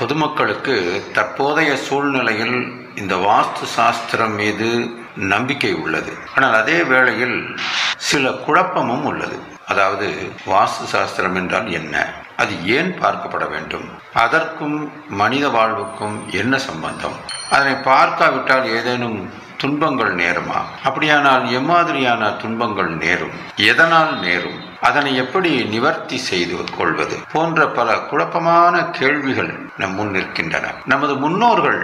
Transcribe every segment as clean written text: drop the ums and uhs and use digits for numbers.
பொதுமக்களுக்கு தற்போதைய சூழ்நிலையில் இந்த வாஸ்து சாஸ்திரம் மீது நம்பிக்கை உள்ளது. ஆனால் அதே வேளையில் சில குழப்பமும் உள்ளது. அதாவது வாஸ்து சாஸ்திரம் என்றால் என்ன, அது ஏன் பார்க்கப்பட வேண்டும், அதற்கும் மனித வாழ்வுக்கும் என்ன சம்பந்தம், அதனை பார்க்காவிட்டால் ஏதேனும் துன்பங்கள் நேருமா, அப்படியானால் எம்மாதிரியான துன்பங்கள் நேரும், எதனால் நேரும், அதனை எப்படி நிவர்த்தி செய்து கொள்வது போன்ற பல குழப்பமான கேள்விகள் நம் முன் நிற்கின்றன. நமது முன்னோர்கள்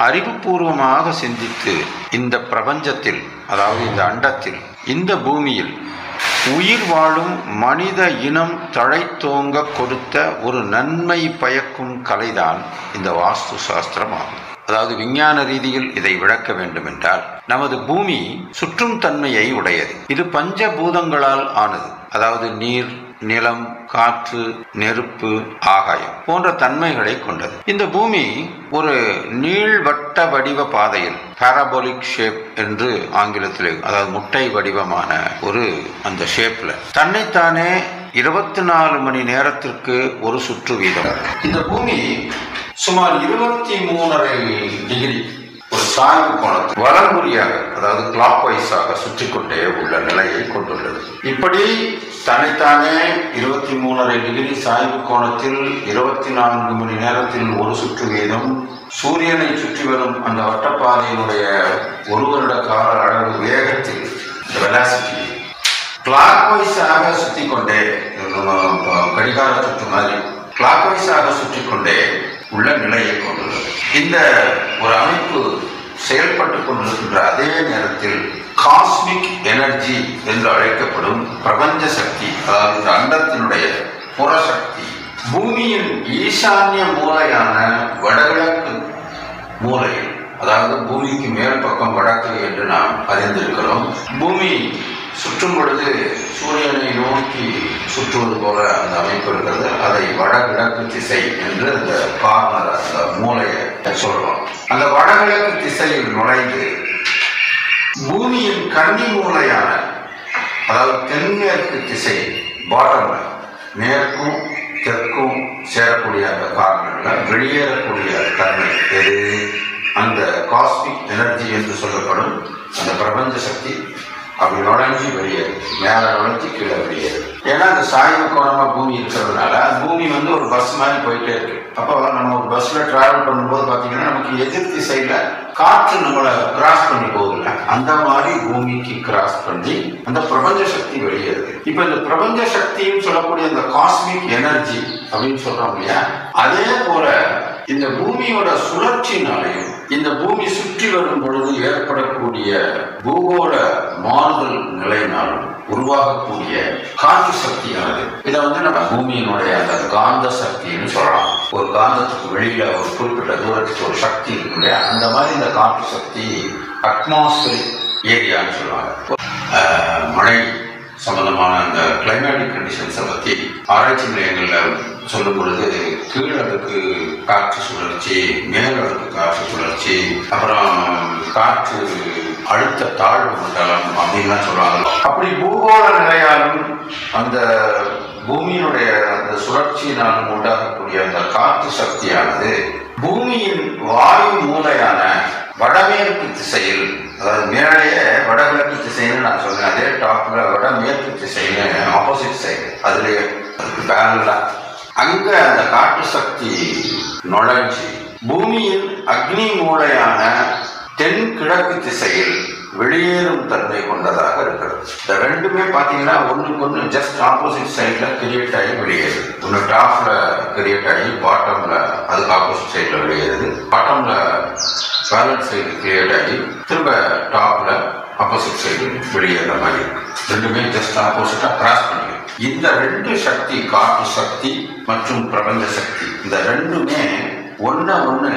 அறிவுபூர்வமாக சிந்தித்து இந்த பிரபஞ்சத்தில், அதாவது இந்த அண்டத்தில், இந்த பூமியில் உயிர் வாழும் மனித இனம் தழைத்தோங்க கொடுத்த ஒரு நன்மை பயக்கும் கலைதான் இந்த வாஸ்து சாஸ்திரம் ஆகும். அதாவது விஞ்ஞான ரீதியில் இதை விளக்க வேண்டும் என்றால், நமது பூமி சுற்றும் தன்மையை உடையது. இது பஞ்சபூதங்களால் ஆனது. அதாவது நீர், நிலம், காற்று, நெருப்பு, ஆகாயம் போன்ற தன்மைகளை கொண்டது. இந்த பூமி ஒரு நீள்வட்ட வடிவ பாதையில், பாராபோலிக் ஷேப் என்று ஆங்கிலத்தில், அதாவது முட்டை வடிவமான ஒரு அந்த ஷேப்ல தன்னைத்தானே 24 மணி நேரத்திற்கு ஒரு சுற்று வீதம். இந்த பூமி சுமார் 23.5 டிகிரி ஒரு சாய்வு கோணத்தில் வலம்புரியாக, அதாவது கிளாக் வைஸாக சுற்றி கொண்டே உள்ள நிலையை கொண்டுள்ளது. இப்படி தன்னைத்தானே 23.5 டிகிரி சாய்வு கோணத்தில் 24 மணி நேரத்தில் ஒரு சுற்று வீதம் சூரியனை சுற்றி வரும் அந்த வட்டப்பாதையினுடைய ஒரு வருட கால அளவு வேகத்தில் வெலாசிட்டி கிளாக் வைஸாக சுற்றி கொண்டே, கடிகார சுற்று மாதிரி கிளாக் வைஸாக சுற்றி கொண்டே உள்ள நிலையை கொண்டுள்ளது. இந்த ஒரு அமைப்பு செயல்பட்டு கொண்டிருக்கின்ற அதே நேரத்தில் காஸ்மிக் எனர்ஜி என்று அழைக்கப்படும் பிரபஞ்ச சக்தி, அதாவது இந்த அண்டத்தினுடைய புறசக்தி, பூமியின் ஈசான்ய மூலையான வடகிழக்கு மூலையில், அதாவது பூமிக்கு மேல் பக்கம் வடக்கு என்று நாம் அறிந்திருக்கிறோம். பூமி சுற்றும் பொழுது சூரியனை நோக்கி சுற்றுவது போல அந்த அமைப்பு இருக்கிறது. அதை வடகிழக்கு திசை என்று அந்த கார்னர், அந்த மூலையை சொல்றோம். அந்த வடகிழக்கு திசையில் நுழைந்து பூமியின் கன்னி மூலையான, அதாவது தென்மேற்கு திசை பாட்டம்ல, மேற்கும் தெற்கும் சேரக்கூடிய அந்த கார்னர்ல வெளியேறக்கூடிய தன்மை எது, அந்த காஸ்மிக் எனர்ஜி என்று சொல்லப்படும் அந்த பிரபஞ்ச சக்தி அப்படி நுழைஞ்சி வெளியேறு, மேல நுழைஞ்சி கீழே வெளியேறு. ஏன்னா அந்த சாய்வு கோணமா பூமி இருக்கிறதுனால பூமி ஒரு பஸ் மாதிரி போயிட்டே இருக்கு. அப்போ நம்ம ஒரு பஸ்ல டிராவல் பண்ணும்போது பாத்தீங்கன்னா நமக்கு எதிர் திசையில காற்று நம்மளை கிராஸ் பண்ணி போகுதுல்ல, அந்த மாதிரி பூமிக்கு கிராஸ் பண்ணி அந்த பிரபஞ்ச சக்தி வெளியேறுது. இப்ப இந்த பிரபஞ்ச சக்தின்னு சொல்லக்கூடிய அந்த காஸ்மிக் எனர்ஜி அப்படின்னு சொல்றோம் இல்லையா, அதே போல இந்த பூமியோட சுழற்சினாலையும் இந்த பூமி சுற்றி வரும் பொழுது ஏற்படக்கூடிய பூகோள மாறுதல் நிலையினாலும் உருவாகக்கூடிய காற்று சக்தியானது, இதை நம்ம பூமியினுடைய அந்த காந்த சக்தின்னு சொல்லலாம். ஒரு காந்தத்துக்கு வெளியில ஒரு குறிப்பிட்ட தூரத்துக்கு ஒரு சக்தி இருக்கு இல்லையா, அந்த மாதிரி இந்த காற்று சக்தி அட்மாஸ்பியரிக் ஏரியான்னு சொல்லுவாங்க. மழை சம்பந்தமான அந்த கிளைமேட்டிக் கண்டிஷன்ஸை பற்றி ஆராய்ச்சி நிலையங்களில் சொல்லும் பொழுது கீழடுக்கு காற்று சுழற்சி, மேலடுக்கு காற்று சுழற்சி, அப்புறம் காற்று அழுத்த தாழ்வு மண்டலம் அப்படின்லாம் சொல்லுவாங்க. அப்படி பூகோள நிலையாலும் அந்த பூமியினுடைய அந்த சுழற்சியினாலும் உண்டாகக்கூடிய அந்த காற்று சக்தியானது பூமியின் வாயு மூலையான வடமேற்கு திசையில், அதாவது மேலேயே வடகிழக்கு திசைன்னு நான் சொன்னேன், அதே டாப்ல வடமேற்கு திசைன்னு ஆப்போசிட் சைடு, அதுலேயே பேரலா அங்க அந்த காற்று சக்தி நுழைஞ்சி பூமியின் அக்னி மூலையான தென்கிழக்கு திசையில் வெளியேறும் தன்மை கொண்டதாக இருக்கிறது. இந்த ரெண்டுமே பாத்தீங்கன்னா ஒண்ணுக்கு ஒன்று ஜஸ்ட் ஆப்போசிட் சைட்ல கிரியேட் ஆகி வெளியேறுது. ஒன்று டாப்ல கிரியேட் ஆகி பாட்டம்ல அதுக்கு ஆப்போசிட் சைட்ல வெளியேறுது, பாட்டம்ல பேலன்ஸ் சைடு கிரியேட் ஆகி திரும்ப டாப்ல ஆப்போசிட் சைடு வெளியேற மாதிரி இருக்கு. ரெண்டுமே ஜஸ்ட் ஆப்போசிட்டா கிராஸ் பண்ணிடும். இந்த ரெண்டு சக்தி, காற்று சக்தி மற்றும் பிரபஞ்ச சக்தி, இந்த ரெண்டுமே ஒண்ணு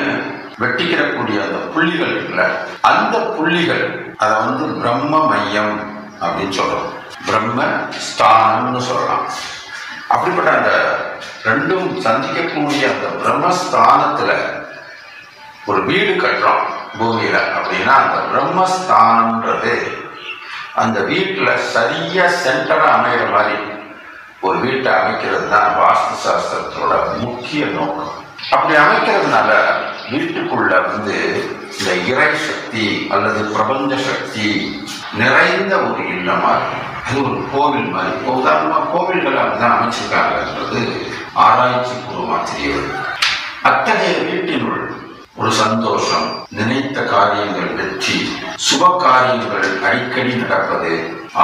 வெட்டிக்கிறக்கூடிய அந்த புள்ளிகள் இருக்குல்ல, அந்த புள்ளிகள் அதை பிரம்ம மையம் அப்படின்னு சொல்றோம், பிரம்ம ஸ்தானம்னு சொல்லலாம். அப்படிப்பட்ட அந்த ரெண்டும் சந்திக்கக்கூடிய அந்த பிரம்மஸ்தானத்துல ஒரு வீடு கட்டுறோம் பூமியில அப்படின்னா, அந்த பிரம்மஸ்தானம்ன்றது அந்த வீட்டுல சரியா சென்டரா அமைகிற மாதிரி ஒரு வீட்டை அமைக்கிறது தான் வாஸ்து சாஸ்திரத்தோட முக்கிய நோக்கம். அப்படி அமைக்கிறதுனால வீட்டுக்குள்ள இந்த இறை சக்தி அல்லது பிரபஞ்ச சக்தி நிறைந்த ஒரு இல்லமா இருக்கும். அது ஒரு கோவில் மாதிரி. உதாரணமா கோவில்கள் அப்படிதான் அமைச்சிருக்காங்கன்றது ஆராய்ச்சி பூர்வமா தெரிய வருது. அத்தகைய வீட்டினுள் ஒரு சந்தோஷம், நினைத்த காரியங்கள் வெற்றி, சுப காரியங்கள் அடிக்கடி நடப்பது,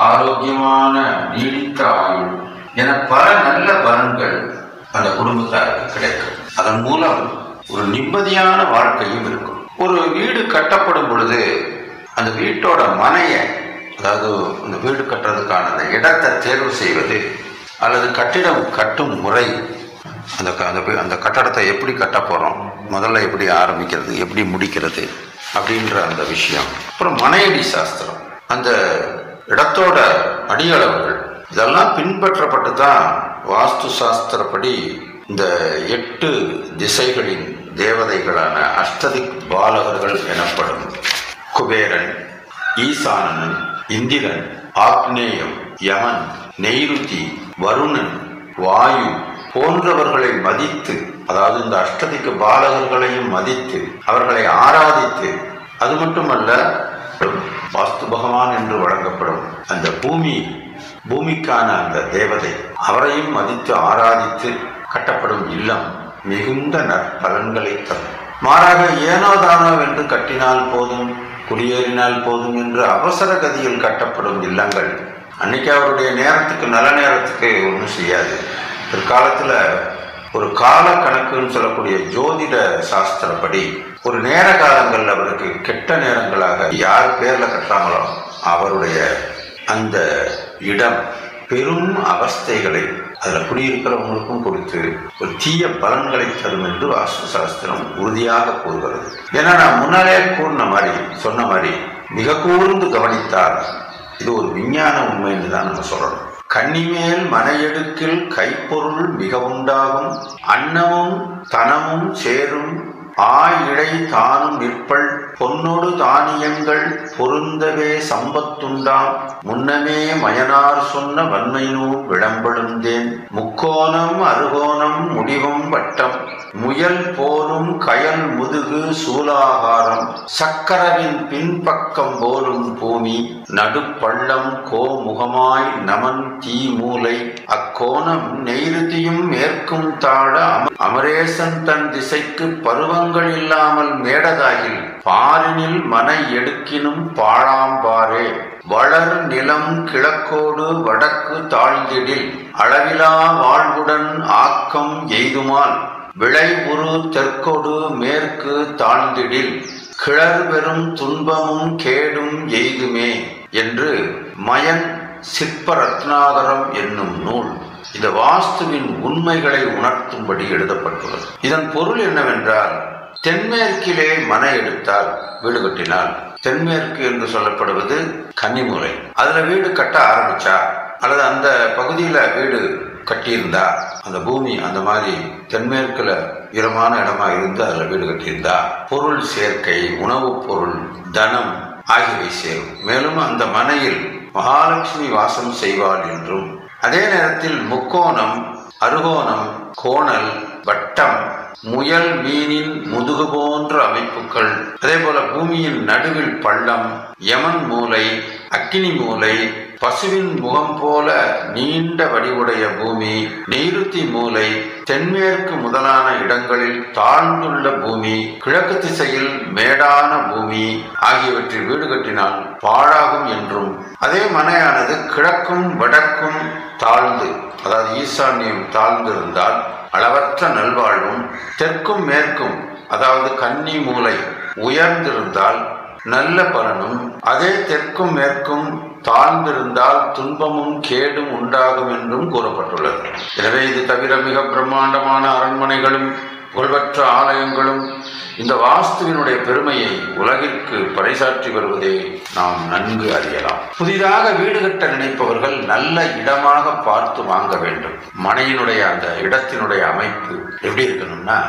ஆரோக்கியமான நீடித்த ஆயுள் என பல நல்ல பலன்கள் அந்த குடும்பத்தாருக்கு கிடைக்கும். அதன் மூலம் ஒரு நிம்மதியான வாழ்க்கையும் இருக்கும். ஒரு வீடு கட்டப்படும் பொழுது அந்த வீட்டோட மனையை, அதாவது அந்த வீடு கட்டுறதுக்கான அந்த இடத்தை தேர்வு செய்வது அல்லது கட்டிடம் கட்டும் முறை, அந்த கட்டடத்தை எப்படி கட்ட போறோம், முதல்ல எப்படி ஆரம்பிக்கிறது, எப்படி முடிக்கிறது அப்படின்ற அந்த விஷயம். அப்புறம் மனையடி சாஸ்திரம், அந்த இடத்தோட அடியளவுகள், இதெல்லாம் பின்பற்றப்பட்டு தான் வாஸ்து சாஸ்திரப்படி இந்த 8 திசைகளின் தேவதைகளான அஷ்டதிக் பாலகர்கள் எனப்படும் குபேரன், ஈசானன், இந்திரன், ஆக்னேயம், யமன், நெய்ருதி, வருணன், வாயு போன்றவர்களை மதித்து, அதாவது இந்த அஷ்டதிக்கு பாலகர்களையும் மதித்து அவர்களை ஆராதித்து, அது மட்டுமல்ல வாஸ்து பகவான் என்று வழங்கப்படும் அந்த பூமிக்கான அந்த தேவதை, அவரையும் மதித்து ஆராதித்து கட்டப்படும் இல்லம் மிகுந்த நற்பலன்களை தரும். மாறாக ஏனோதானோ என்று கட்டினால் போதும், குடியேறினால் போதும் என்று அவசர கதியில் கட்டப்படும் இல்லங்கள் அன்னைக்கு அவருடைய நேரத்துக்கு, நல்ல நேரத்துக்கு ஒன்றும் செய்யாது. பிற்காலத்துல ஒரு கால கணக்குன்னு சொல்லக்கூடிய ஜோதிட சாஸ்திரப்படி ஒரு நேர காலங்கள் அவருக்கு கெட்ட நேரங்களாக யார் பேர்ல கட்டுறாங்களோ அவருடைய அந்த இடம் பெரும் அவஸ்தைகளை அதுல குடியிருக்கிறவங்களுக்கும் கொடுத்து ஒரு தீய பலன்களை தரும் என்று வாஸ்து சாஸ்திரம் உறுதியாக கூறுகிறது. ஏன்னா நான் முன்னாலே சொன்ன மாதிரி மிக கூர்ந்து கவனித்தால் இது ஒரு விஞ்ஞான உண்மைன்னு தான் நம்ம சொல்லணும். கன்னிமேல் மனையெடுக்கில் கைப்பொருள் மிக உண்டாகும், அன்னமும் தனமும் சேரும், இழை தானும் நிற்பள், பொன்னொடு தானியங்கள் பொருந்தவே சம்பத்துண்டாம், முன்னமே மயனார் சொன்ன வன்மையினூர் விளம்பெழுந்தேன், முக்கோணம் அருகோணம் முடிவும் வட்டம், முயல் போலும் கயல் முதுகு சூலாகாரம், சக்கரவின் பின்பக்கம் போலும் பூமி, நடுப்பள்ளம் கோமுகமாய் நமன் தீ மூலை, அக்கோணம் நெய்ருதியும் மேற்கும் தாழ அமரேசன் தன் திசைக்கு பருவங்கள் இல்லாமல் மேடதாகில், பாரினில் மனை எடுக்கினும் பாழாம்பாரே, வளர் நிலம் கிழக்கோடு வடக்கு தாழ்ந்திடில், அளவிலா வாழ்வுடன் ஆக்கம் எய்துமால், விளைவுறு தெற்கொடு மேற்கு தாழ்ந்திடில், கிளர் பெறும் துன்பமும் கேடும் எய்துமே என்று மயன் சிற்ப ரத்னாகரம் என்னும் நூல் இந்த வாஸ்துவின் உண்மைகளை உணர்த்தும்படி எழுதப்பட்டுள்ளது. இதன் பொருள் என்னவென்றால், தென்மேற்கிலே மனை எடுத்தால், வீடு கட்டினால், தென்மேற்கு என்று சொல்லப்படுவது கன்னிமூலை, அதுல வீடு கட்ட ஆரம்பிச்சா அல்லது அந்த பகுதியில வீடு கட்டியிருந்தா, அந்த பூமி அந்த மாதிரி தென்மேற்குல ஈரமான இடமா இருந்து அதுல வீடு கட்டியிருந்தா பொருள் சேர்க்கை, உணவுப் பொருள், தனம் ஆகியவை சேரும். மேலும் அந்த மனையில் மகாலட்சுமி வாசம் செய்வாள் என்றும், அதே நேரத்தில் முக்கோணம், அருகோணம், கோணல், வட்டம், முயல் மீனின் முதுகு போன்ற அமைப்புகள், அதே போல பூமியின் நடுவில் பள்ளம், யமன் மூலை, அக்கினி மூலை, பசுவின் முகம் போல நீண்ட வடிவுடைய பூமி, நெய்ருதி மூலை, தென்மேற்கு முதலான இடங்களில் தாழ்ந்துள்ள பூமி, கிழக்கு திசையில் மேடான பூமி ஆகியவற்றில் வீடு கட்டினால் பாழாகும் என்றும், அதே மனையானது கிழக்கும் வடக்கும் தாழ்ந்து, அதாவது ஈசான்யம் தாழ்ந்து இருந்தால் அளவற்ற நல்வாழ்வும், தெற்கும் மேற்கும் அதாவது கன்னி மூலை உயர்ந்திருந்தால் நல்ல பலனும், அதே தெற்கும் மேற்கும் தாழ்ந்திருந்தால் துன்பமும் கேடும் உண்டாகும் என்றும் கூறப்பட்டுள்ளது. எனவே இது தவிர மிக பிரம்மாண்டமான அரண்மனைகளும் புகழ்பெற்ற ஆலயங்களும் இந்த வாஸ்துவினுடைய பெருமையை உலகிற்கு பறைசாற்றி வருவதை நாம் நன்கு அறியலாம். புதிதாக வீடு கட்ட நினைப்பவர்கள் நல்ல இடமாக பார்த்து வாங்க வேண்டும். மனையினுடைய அந்த இடத்தினுடைய அமைப்பு எப்படி இருக்கணும்னா,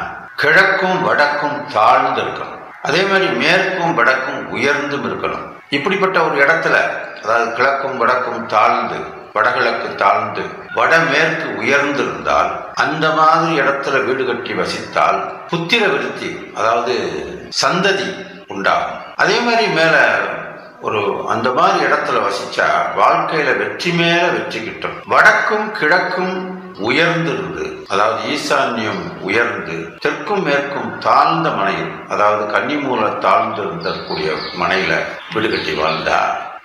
கிழக்கும் வடக்கும் தாழ்ந்து இருக்கணும், அதே மாதிரி மேற்கும் வடக்கும் உயர்ந்தும் இருக்கணும். இப்படிப்பட்ட ஒரு இடத்துல, அதாவது கிழக்கும் வடக்கும் தாழ்ந்து வடகிழக்கு தாழ்ந்து வடமேற்கு உயர்ந்து இருந்தால் அந்த மாதிரி இடத்துல வீடு கட்டி வசித்தால் புத்திர விருத்தி, அதாவது சந்ததி உண்டாகும். அதே மாதிரி மேல ஒரு அந்த மாதிரி இடத்துல வசிச்சா வாழ்க்கையில வெற்றி மேல வெற்றி கிட்டும். வடக்கும் கிழக்கும் உயர்ந்திருந்து, அதாவது ஈசான்யம் உயர்ந்து தெற்கும் மேற்கும் தாழ்ந்த மனையில், அதாவது கன்னிமூல தாழ்ந்து இருந்தக்கூடிய மனையில வீடு கட்டி வாழ்ந்தா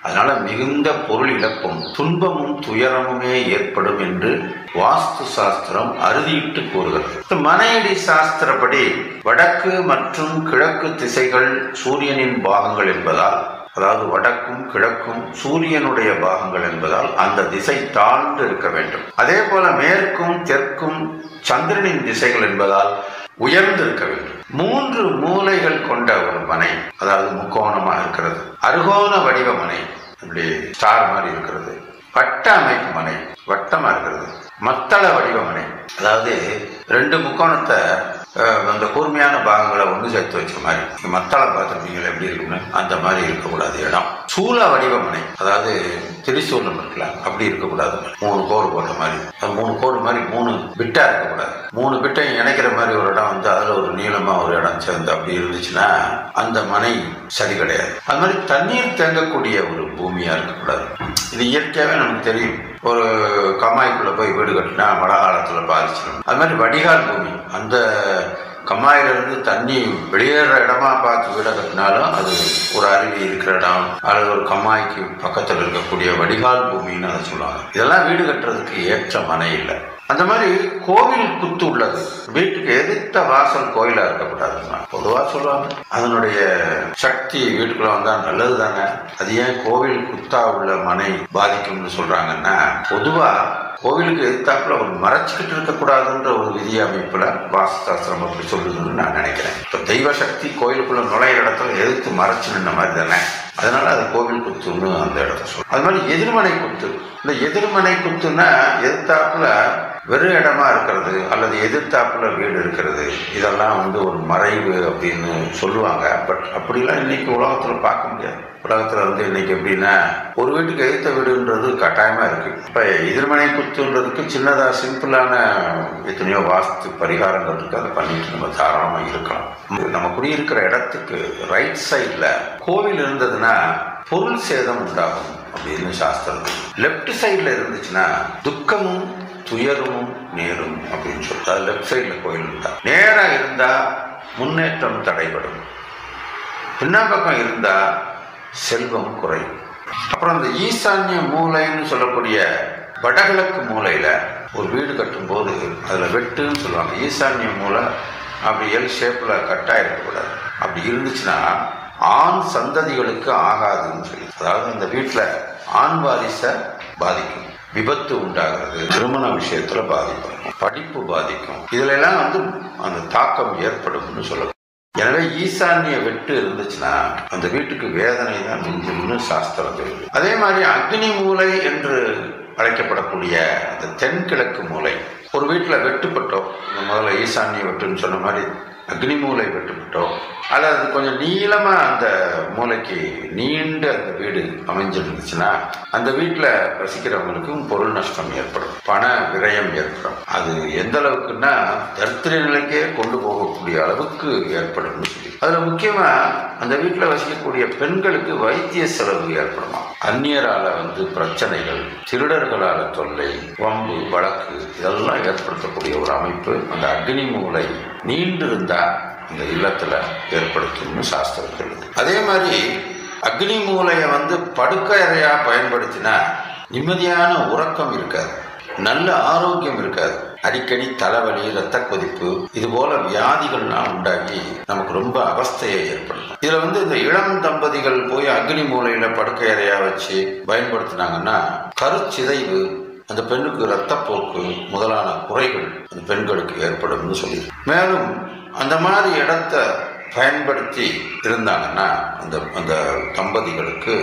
அதனால மிகுந்த பொருள் இழப்பும் துன்பமும் துயரமுமே ஏற்படும் என்று வாஸ்து சாஸ்திரம் அறுதியிட்டு கூறுகிறது. மனையடி சாஸ்திரப்படி வடக்கு மற்றும் கிழக்கு திசைகள் சூரியனின் பாகங்கள் என்பதால், அதாவது வடக்கும் கிழக்கும் சூரியனுடைய பாகங்கள் என்பதால் அந்த திசை தாழ்ந்து இருக்க வேண்டும். அதே போல மேற்கும் தெற்கும் சந்திரனின் திசைகள் என்பதால் உயர்ந்து இருக்க வேண்டும். 3 மூலைகள் கொண்ட ஒரு மனை, அதாவது முக்கோணமாக இருக்கிறது. அருகோண வடிவ மனை, இப்படி ஸ்டார் மாதிரி இருக்கிறது. வட்ட அமைப்பு மனை, வட்டமா இருக்கிறது. மத்தள வடிவ மனை, அதாவது 2 முக்கோணத்தை அந்த கூர்மையான பாகங்களை ஒன்று சேர்த்து வச்ச மாதிரி. மத்தளம் பார்த்துருப்பீங்களா எப்படி இருக்குன்னு, அந்த மாதிரி இருக்கக்கூடாது இடம். சூழ வடிவ மனை, அதாவது திரிசூலம் இருக்கலாம், அப்படி இருக்கக்கூடாது. 3 கோடு போட்ட மாதிரி, 3 கோடு மாதிரி 3 பிட்டா இருக்கக்கூடாது. 3 பிட்டை இணைக்கிற மாதிரி ஒரு இடம் வந்து அதுல ஒரு நீளமா ஒரு இடம் சேர்ந்து அப்படி இருந்துச்சுன்னா அந்த மனை சரி கிடையாது. அது மாதிரி தண்ணீர் தேங்கக்கூடிய ஒரு பூமியா இருக்கக்கூடாது. இது இயற்கையாவே நமக்கு தெரியும். ஒரு கம்மாய்க்குள்ள போய் வீடு கட்டினா மழை காலத்துல பாதிச்சிடும். அது மாதிரி வடிகால் பூமி, அந்த கம்மாயிலிருந்து தண்ணி வெளியேற இடமா பார்த்து வீடை கட்டினாலும் அது ஒரு அருவி இருக்கிற இடம் அல்லது ஒரு கம்மாய்க்கு பக்கத்தில் இருக்கக்கூடிய வடிகால் பூமின்னு அதை சொல்லுவாங்க. இதெல்லாம் வீடு கட்டுறதுக்கு ஏற்ற மனை இல்லை. அந்த மாதிரி கோவில் குத்து உள்ளது. வீட்டுக்கு எதிர்த்த வாசல் கோயிலா இருக்கக்கூடாதுன்னா பொதுவா சொல்லுவாங்க. அதனுடைய சக்தி வீட்டுக்குள்ள வந்தா நல்லது தானே. அது ஏன் கோவில் குத்தா உள்ள மனை பாதிக்கும்னு சொல்றாங்கன்னா, பொதுவா கோவிலுக்கு எதிர்த்தாப்புல ஒரு மறைச்சிக்கிட்டு இருக்கக்கூடாதுன்ற ஒரு விதி அமைப்புல வாஸ்துசாஸ்திரம் அப்படி சொல்லுதுன்னு நான் நினைக்கிறேன். இப்ப தெய்வ சக்தி கோயிலுக்குள்ள நுழையிற இடத்துல எதிர்த்து மறைச்சு நின்ன மாதிரி தானே, அதனால அது கோவில் குத்துன்னு அந்த இடத்த சொல்லும். அது மாதிரி எதிர்மனை குத்து, இந்த எதிர்மனை குத்துன்னா எதிர்த்தாப்புல வெறும் இடமா இருக்கிறது அல்லது எதிர்த்தாப்புல வீடு இருக்கிறது, இதெல்லாம் வந்து ஒரு மறைவு அப்படின்னு சொல்லுவாங்க. பட் அப்படிலாம் இன்னைக்கு உலகத்துல பார்க்க முடியாது. உலகத்துல வந்து இன்னைக்கு எப்படின்னா ஒரு வீட்டுக்கு எதிர்த்த வீடுன்றது கட்டாயமா இருக்கு. இப்ப எதிர்மனை குத்துன்றதுக்கு சின்னதா சிம்பிளான எத்தனையோ வாஸ்து பரிகாரங்கள் இருக்கு. அதை பண்ணிட்டு நம்ம தாராளமா இருக்கலாம். நம்ம குடியிருக்கிற இடத்துக்கு ரைட் சைட்ல கோவில் இருந்ததுன்னா பொருள் சேதம் உண்டாகும் அப்படின்னு சாஸ்திரம். லெப்ட் சைட்ல இருந்துச்சுன்னா துக்கமும் துயரமும் நேரும் அப்படின்னு சொல்லிட்டு லெப்ட் சைட்ல கோயில் இருந்தா. நேரா இருந்தா முன்னேற்றம் தடைபடும். பின்னாப்பக்கம் இருந்தா செல்வம் குறையும். அப்புறம் இந்த ஈசான்ய மூலைன்னு சொல்லக்கூடிய வடகிழக்கு மூலையில ஒரு வீடு கட்டும் போது அதுல வெட்டுன்னு சொல்லுவாங்க. ஈசான்ய மூலை அப்படி எல் ஷேப்ல கட்டா இருக்கக்கூடாது. அப்படி இருந்துச்சுன்னா ஆண் சந்ததிகளுக்கு ஆகாதுன்னு சொல்லி, அதாவது அந்த வீட்டுல ஆண் வாரிசை பாதிக்கும், விபத்து உண்டாகிறது, திருமண விஷயத்துல பாதிக்கும், படிப்பு பாதிக்கும். இதுல எல்லாம் வந்து அந்த தாக்கம் ஏற்படும் சொல்லலாம். எனவே ஈசான்ய வெட்டு இருந்துச்சுன்னா அந்த வீட்டுக்கு வேதனை தான் மிஞ்சும்னு சாஸ்திரம் சொல்லுது. அதே மாதிரி அக்னி மூலை என்று அழைக்கப்படக்கூடிய அந்த தென்கிழக்கு மூலை ஒரு வீட்டுல வெட்டுப்பட்டோம், முதல்ல ஈசான்ய வெட்டுன்னு சொன்ன மாதிரி அக்னி மூலை வெட்டுப்பட்டோம் அல்லது கொஞ்சம் நீளமா அந்த மூளைக்கு நீண்ட அந்த வீடு அமைஞ்சிருந்துச்சுன்னா அந்த வீட்டுல வசிக்கிறவங்களுக்கும் பொருள் நஷ்டம் ஏற்படும், பண விரயம் ஏற்படும். அது எந்த அளவுக்குன்னா தரித்திர நிலைக்கே கொண்டு போகக்கூடிய அளவுக்கு ஏற்படும். அதுல முக்கியமா அந்த வீட்டுல வசிக்கக்கூடிய பெண்களுக்கு வைத்திய செலவு ஏற்படுமா, அந்நியரால வந்து பிரச்சனைகள், திருடர்களால தொல்லை, வம்பு வழக்கு இதெல்லாம் ஏற்படுத்தக்கூடிய ஒரு அமைப்பு அந்த அக்னி மூலை நீண்டு இருந்தா அந்த இல்லத்துல ஏற்படுத்தும்னு சாஸ்திரம் சொல்லுது. அதே மாதிரி அக்னி மூலையை வந்து படுக்கை அறையா பயன்படுத்தினா நிம்மதியான உறக்கம் இருக்காது, நல்ல ஆரோக்கியம் இருக்காது, அடிக்கடி தலைவலி, இரத்த கொதிப்பு இது போல வியாதிகள்லாம் உண்டாகி நமக்கு ரொம்ப அவஸ்தையை ஏற்படும். இதுல வந்து இந்த இளம் தம்பதிகள் போய் அக்னி மூலையில படுக்கை அறையா வச்சு பயன்படுத்தினாங்கன்னா கருச்சிதைவு, அந்த பெண்ணுக்கு இரத்தப்போக்கு முதலான குறைகள் அந்த பெண்களுக்கு ஏற்படும் சொல்லி, மேலும் அந்த மாதிரி இடத்த பயன்படுத்தி இருந்தாங்கன்னா அந்த அந்த தம்பதிகளுக்கு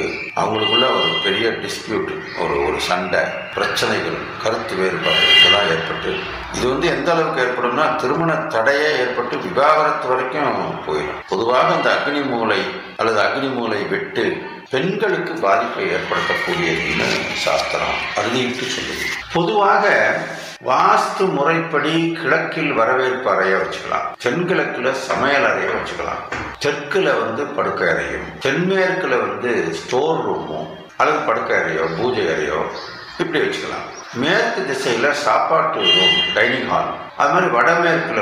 அவங்களுக்குள்ள ஒரு பெரிய டிஸ்பியூட், ஒரு சண்டை, பிரச்சனைகள், கருத்து வேறுபாடு இதெல்லாம் ஏற்பட்டு இது வந்து எந்த அளவுக்கு ஏற்படும்னா திருமண தடையே ஏற்பட்டு விவாகரத்து வரைக்கும் போயிடும். பொதுவாக அந்த அக்னி மூலை அல்லது அக்னி மூலை வெட்டு பெண்களுக்கு பாதிப்பை ஏற்படுத்தக்கூடியதுன்னு சாஸ்திரம் அறுதிட்டு சொல்லுது. பொதுவாக வாஸ்து முறைப்படி கிழக்கில் வரவேற்பு அறைய வச்சுக்கலாம், தென்கிழக்குல சமையல் அறைய வச்சுக்கலாம், தெற்குல படுக்கை அறையும், தென்மேற்குல ஸ்டோர் ரூமும் அல்லது படுக்கை அறையோ பூஜை அறையோ இப்படி வச்சுக்கலாம். மேற்கு திசையில சாப்பாட்டு ரூம், டைனிங் ஹால், அது மாதிரி வடமேற்குல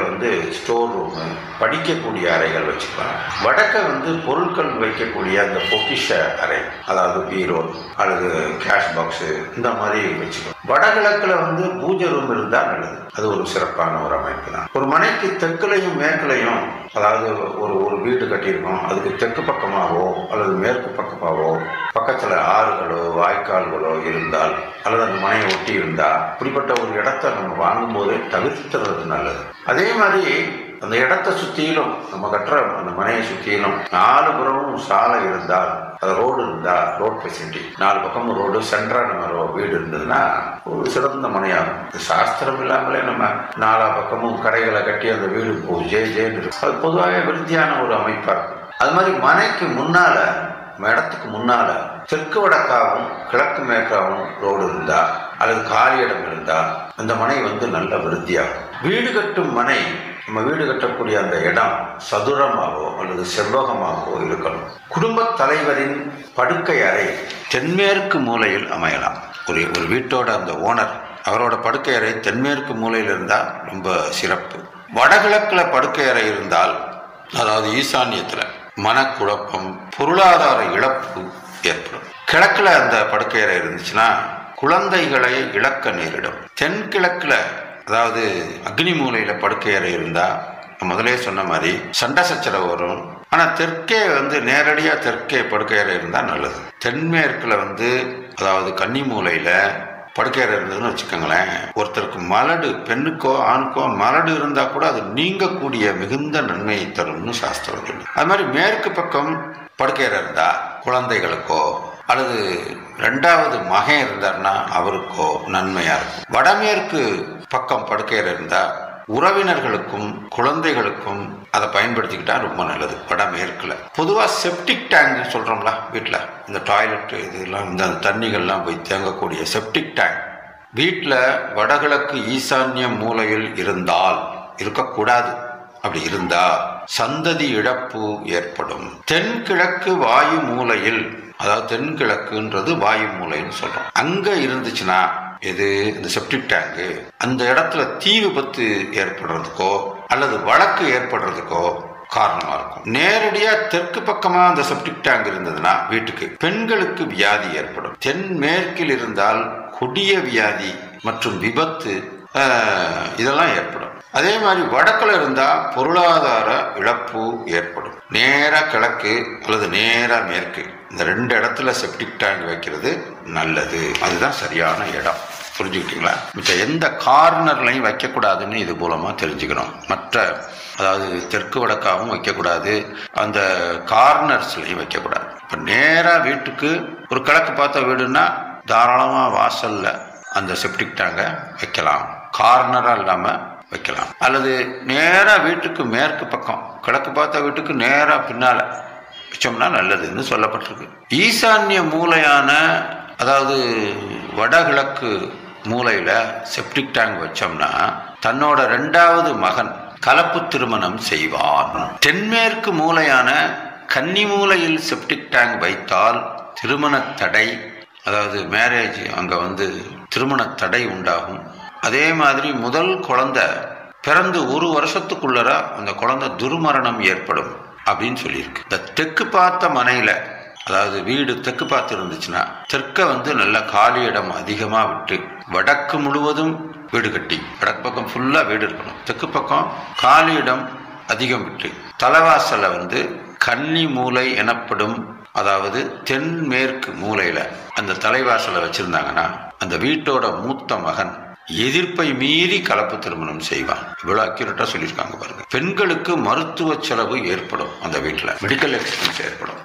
ஸ்டோர் ரூமு, படிக்கக்கூடிய அறைகள் வச்சுக்கலாம். வடக்க பொருட்கள் வைக்கக்கூடிய அந்த பொக்கிஷ அறை, அதாவது பீரோ அல்லது கேஷ் பாக்ஸ், இந்த மாதிரி வச்சுக்கலாம். வடகிழக்குல பூஜை ரூம் இருந்தா நல்லது. அது ஒரு சிறப்பான ஒரு அமைப்பு தான். ஒரு மனைக்கு தெற்குலையும் மேற்குலையும், அதாவது ஒரு வீடு கட்டியிருக்கோம், அதுக்கு தெற்கு பக்கமாகவோ அல்லது மேற்கு பக்கமாகவோ பக்கத்துல ஆறுகளோ வாய்க்கால்களோ இருந்தால் அல்லது அந்த மனையை ஒட்டி இருந்தா இப்படிப்பட்ட ஒரு இடத்த நம்ம வாங்கும் போதே தவிர்த்துறது நல்லது. அதே மாதிரி அந்த இடத்தை சுற்றிலும், நம்ம கட்டுற அந்த மனையை சுற்றிலும் 4 புறமும் சாலை இருந்தால், அது ரோடு இருந்தா, ரோட் ஃபெசிலிட்டி 4 பக்கமும் ரோடு, சென்ட்ரா நம்ம வீடு இருந்ததுன்னா ஒரு சிறந்த மனையாகும். சாஸ்திரம் இல்லாமலே நம்ம 4 பக்கமும் கடைகளை கட்டி அந்த வீடு ஜேன்னு இருக்கும். அது பொதுவாக விருத்தியான ஒரு அமைப்பா இருக்கும். அது மாதிரி மனைக்கு முன்னால, இடத்துக்கு முன்னால தெற்கு வடக்காகவும் கிழக்கு மேற்காகவும் ரோடு இருந்தா அல்லது காலி இடம் இருந்தா அந்த மனை நல்ல விருத்தியாகும். வீடு கட்டும் மனை, நம்ம வீடு கட்டக்கூடிய அந்த இடம் சதுரமாகவோ அல்லது செவ்வகமாகவோ இருக்கணும். குடும்ப தலைவரின் படுக்கை அறை தென்மேற்கு மூலையில் அமையலாம். ஒரு வீட்டோட அந்த ஓனர், அவரோட படுக்கை அறை தென்மேற்கு மூலையில் இருந்தால் ரொம்ப சிறப்பு. வடகிழக்குல படுக்கை அறை இருந்தால், அதாவது ஈசான்யத்துல, மனக்குழப்பம், பொருளாதார இழப்பு ஏற்படும். கிழக்குல அந்த படுக்கை அறை இருந்துச்சுன்னா குழந்தைகளை இழக்க நேரிடும். தென்கிழக்குல, அதாவது அக்னி மூலையில படுக்கை அறை இருந்தா முதலே சொன்ன மாதிரி சண்டை சச்சரவு வரும். ஆனா தெற்கே நேரடியா தெற்கே படுக்கை அறை இருந்தா நல்லது. தென்மேற்குல அதாவது கன்னி மூலையில படுக்கை அறை இருந்ததுன்னு வச்சுக்கோங்களேன், ஒருத்தருக்கு மலடு, பெண்ணுக்கோ ஆணுக்கோ மலடு இருந்தா கூட அது நீங்கக்கூடிய மிகுந்த நன்மையை தரும்னு சாஸ்திரம் சொல்லு. அது மாதிரி மேற்கு பக்கம் படுக்கை அறை இருந்தா குழந்தைகளுக்கோ அல்லது 2வது மகன் இருந்தார்னா அவருக்கோ நன்மையா இருக்கும். வடமேற்கு பக்கம் படுக்கையறை இருந்தா உறவினர்களுக்கும் குழந்தைகளுக்கும் அதை பயன்படுத்திக்கிட்டா ரொம்ப நல்லது. வடமேற்குல பொதுவா செப்டிக் டேங்க் சொல்றோம்ல, வீட்டுல இந்த டாய்லெட் இதெல்லாம், இந்த தண்ணிகள்லாம் போய் தேங்கக்கூடிய செப்டிக் டேங்க் வீட்டுல வடகிழக்கு ஈசான்ய மூலையில் இருந்தால் இருக்கக்கூடாது. அப்படி இருந்தா சந்ததி இழப்பு ஏற்படும். தென்கிழக்கு வாயு மூலையில், அதாவது தென்கிழக்குன்றது வாயு மூலைன்னு சொல்றோம், அங்க இருந்துச்சுன்னா இது இந்த செப்டிக் டேங்கு, அந்த இடத்துல தீ விபத்து ஏற்படுறதுக்கோ அல்லது வழக்கு ஏற்படுறதுக்கோ காரணமா இருக்கும். நேரடியா தெற்கு பக்கமா அந்த செப்டிக் டேங்க் இருந்ததுன்னா வீட்டுக்கு பெண்களுக்கு வியாதி ஏற்படும். தென்மேற்கில் இருந்தால் கொடிய வியாதி மற்றும் விபத்து இதெல்லாம் ஏற்படும். அதே மாதிரி வடக்குல இருந்தா பொருளாதார இழப்பு ஏற்படும். நேரா கிழக்கு அல்லது நேரா மேற்கு, இந்த 2 இடத்துல செப்டிக் டேங்க் வைக்கிறது நல்லது. அதுதான் சரியான இடம். புரிஞ்சுக்கிட்டீங்களா? மிச்ச எந்த கார்னர்லையும் வைக்கக்கூடாதுன்னு இது மூலமா தெரிஞ்சுக்கணும். மற்ற, அதாவது தெற்கு வடக்காகவும் வைக்கக்கூடாது, அந்த கார்னர்ஸ்லையும் வைக்கக்கூடாது. இப்போ நேரா வீட்டுக்கு ஒரு கிழக்கு பார்த்த வீடுன்னா தாராளமா வாசல்ல அந்த செப்டிக் டேங்கை வைக்கலாம், கார்னரா இல்லாம வைக்கலாம். அல்லது நேரா வீட்டுக்கு மேற்கு பக்கம், கிழக்கு பார்த்த வீட்டுக்கு நேரா பின்னால வச்சோம்னா நல்லதுன்னு சொல்லப்பட்டிருக்கு. ஈசான்ய மூலையான, அதாவது வடகிழக்கு மூலையில செப்டிக் டேங்க் வச்சோம்னா தன்னோட 2வது மகன் கலப்பு திருமணம் செய்வான். தென்மேற்கு மூலையான கன்னி மூலையில் செப்டிக் டேங்க் வைத்தால் திருமண தடை, அதாவது மேரேஜ், அங்க திருமண தடை உண்டாகும். அதே மாதிரி முதல் குழந்தை பிறந்து 1 வருஷத்துக்குள்ளர அந்த குழந்தை துர்மரணம் ஏற்படும் அப்படின்னு சொல்லியிருக்கு. இந்த தெற்கு பார்த்த மனையில, அதாவது வீடு தெற்கு பார்த்து இருந்துச்சுன்னா தெற்க நல்ல காலி இடம் அதிகமா விட்டு வடக்கு முழுவதும் வீடு கட்டி, வடக்கு பக்கம் ஃபுல்லா வீடு இருக்கணும், தெற்கு பக்கம் காலி இடம் அதிகம் விட்டு தலைவாசல கன்னி மூலை எனப்படும், அதாவது தென்மேற்கு மூலையில அந்த தலைவாசலை வச்சிருந்தாங்கன்னா அந்த வீட்டோட மூத்த மகன் எதிர்ப்பை மீறி கலப்பு திருமணம் செய்வான். இவ்வளவு அக்யூரேட்டா சொல்லியிருக்காங்க பாருங்க. பெண்களுக்கு மருத்துவ செலவு ஏற்படும், அந்த வீட்டுல மெடிக்கல் எக்ஸ்பென்ஸ் ஏற்படும்.